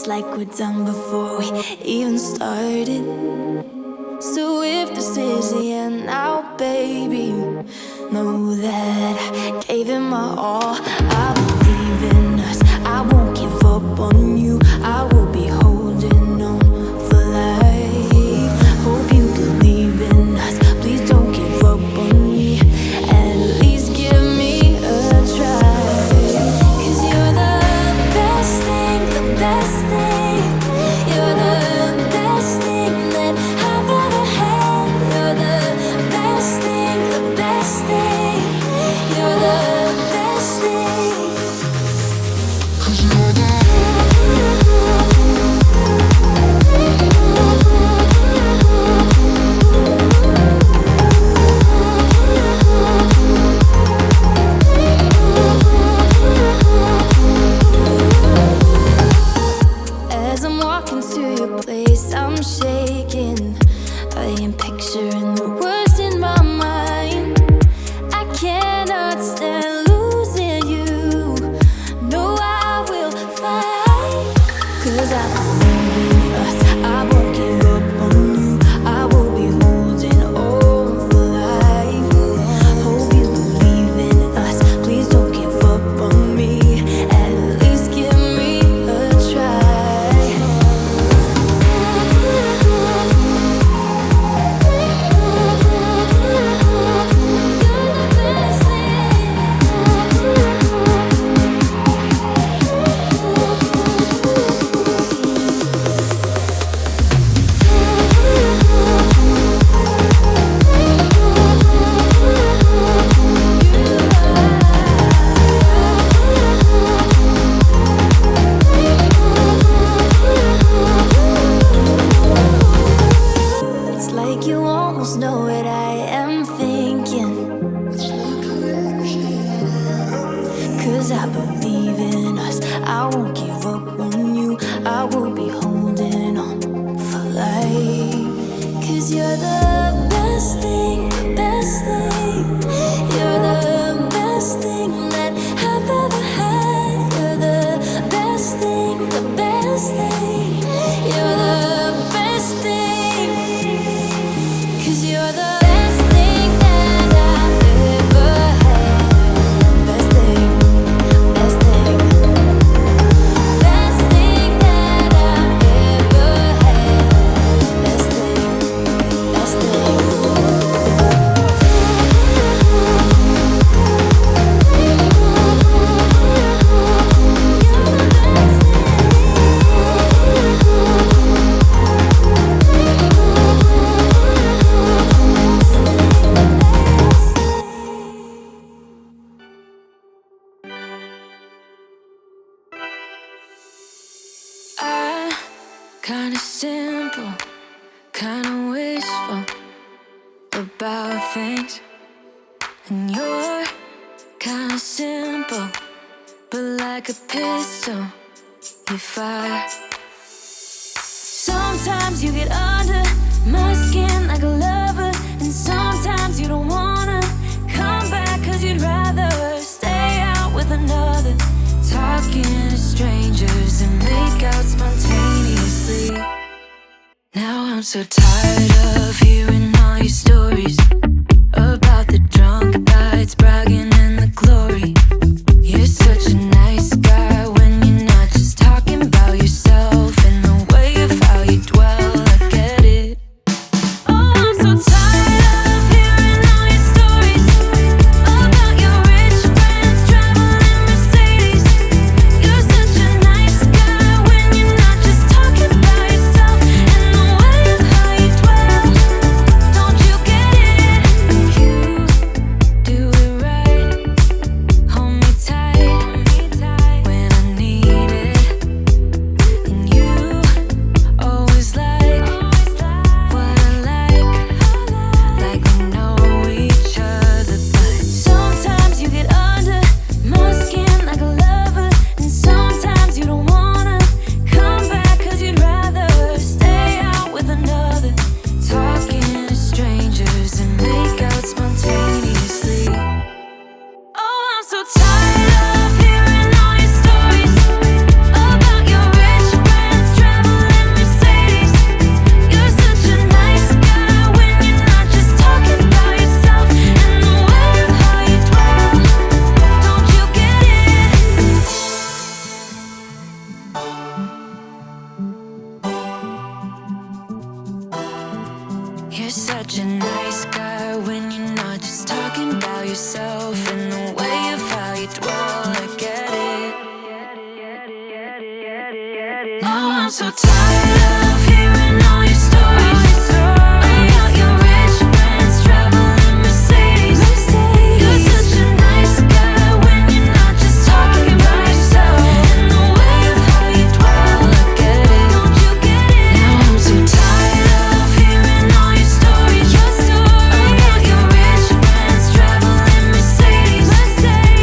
It's like we're done before we even started. So if this is the end now, baby, know that I gave it my all. I believe in us, I won't give up on you. I will be holding on for life. Hope you believe in us, please don't give up on me. At least give me a try. 'Cause you're the best thing, the best thing. You're the best thing that I've ever had. You're the best thing, the best thing. You're the best thing. 'Cause you're the As I'm walking to your place, I'm shaking. I am picturing the worst in my mind. I cannot stand losing you. No, I will fight. 'Cause I believe in us, I won't give up on you. I will be holding on for life. Hope you believe in us, please don't give up on me. At least give me a try. 'Cause I believe in us, I won't give up on you. I will be holding on for life. 'Cause you're the best thing, the best thing. You're the best thing that I've ever had. You're the best thing, the best thing. You're the best thing. 'Cause you're the best thing that I've ever had. Best thing, best thing. Best thing that I've ever had. Best thing, best thing. I'm kinda simple, kinda wishful about things, and you're kinda simple, but like a pistol, you fire. Sometimes you get under my skin like a lover, and sometimes you don't wanna come back 'cause you'd rather stay out with another. Talking to strangers and make out spontaneously. Now I'm so tired of hearing all your stories about the drunk nights, bragging in the glory. You're such a nice guy when you're not just talking about yourself and the way of how you dwell. I get it. Oh, I'm so tired of hearing all your stories about your rich friends traveling Mercedes. You're such a nice guy when you're not just talking about yourself and the way of how you dwell. Don't you get it? so tired of hearing all your stories about your rich friends traveling Mercedes. You're such a nice guy when you're not just talking about yourself. And the way of how you dwell, I get it, don't you get it? Now I'm so tired of hearing all your stories about your rich friends traveling Mercedes.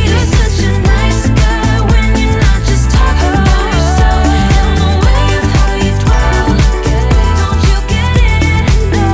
You're such a nice guy when you're not just talking about yourself. And the way of how you dwell, I get it, don't you get it? No.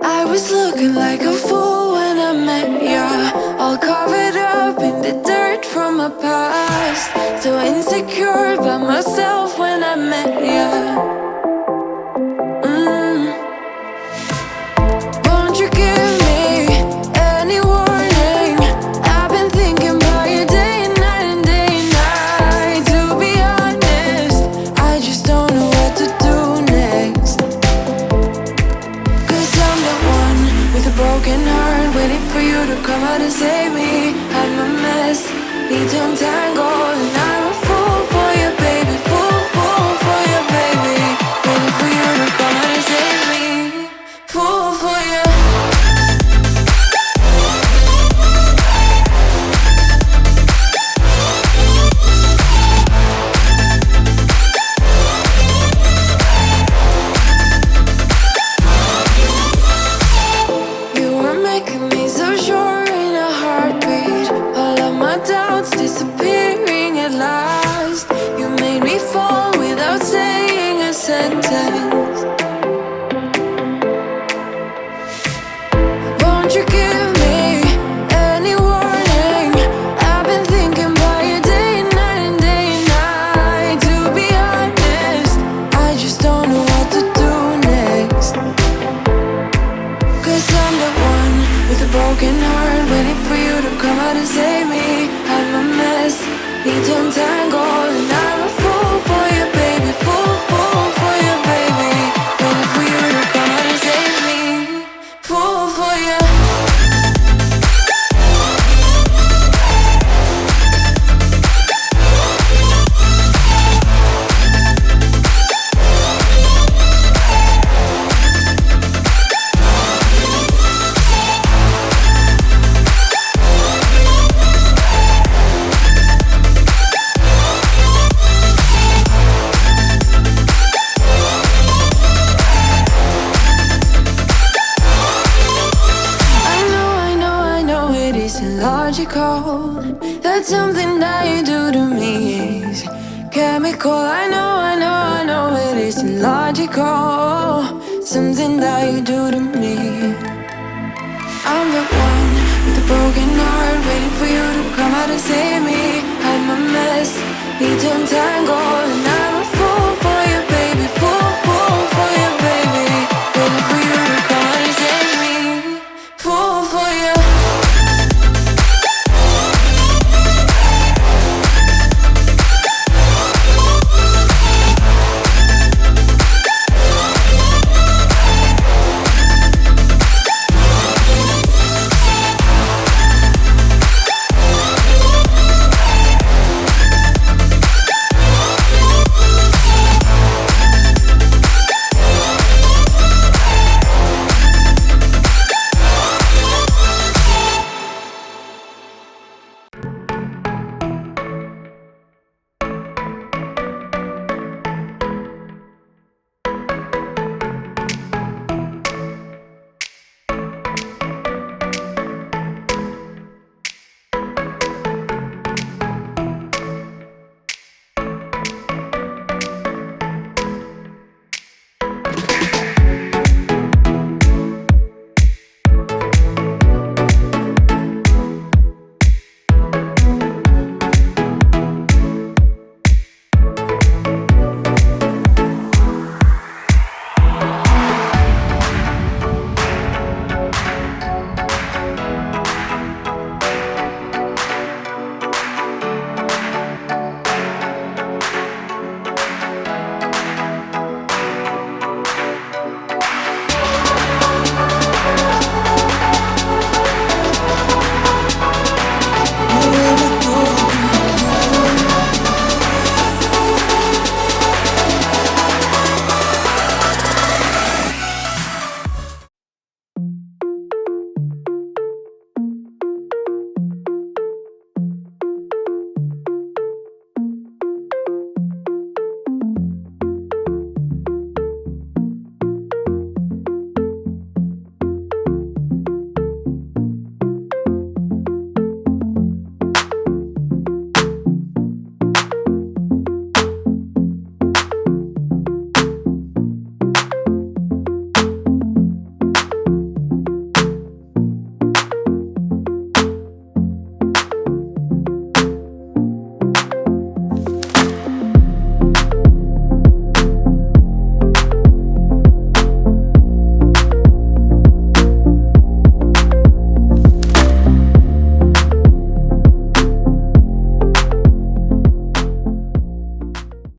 I was looking like a fool when I met ya, all covered up in the dirt from my past. So insecure about myself when I met ya. Won't you give me any warning? I've been thinking about you day and night and day and night. To be honest, I just don't know what to do next. Cause I'm the one with a broken heart, waiting for you to come out and save me. I'm a mess, need to untangle, and I'm a fool for you, baby. Fool for you, baby. Waiting for you to come out and save me. Fool for you. You were making me so sure in a heartbeat. All of my doubts disappearing at last. You made me fall without saying a sentence. Won't you give me any warning? I've been thinking about you day and night and day and night. To be honest, I just don't know what to do next. Cause I'm the one with a broken heart, waiting for you to come out and save me. I'm a mess, need to untangle, and I'm a fool for you, baby. Fool for you, baby. Waiting for you to come out and save me. Fool for you. I know it isn't logical. That something that you do to me is chemical. I know it isn't logical. Something that you do to me. I'm the one with a broken heart, waiting for you to come out and save me. I'm a mess, need to untangle,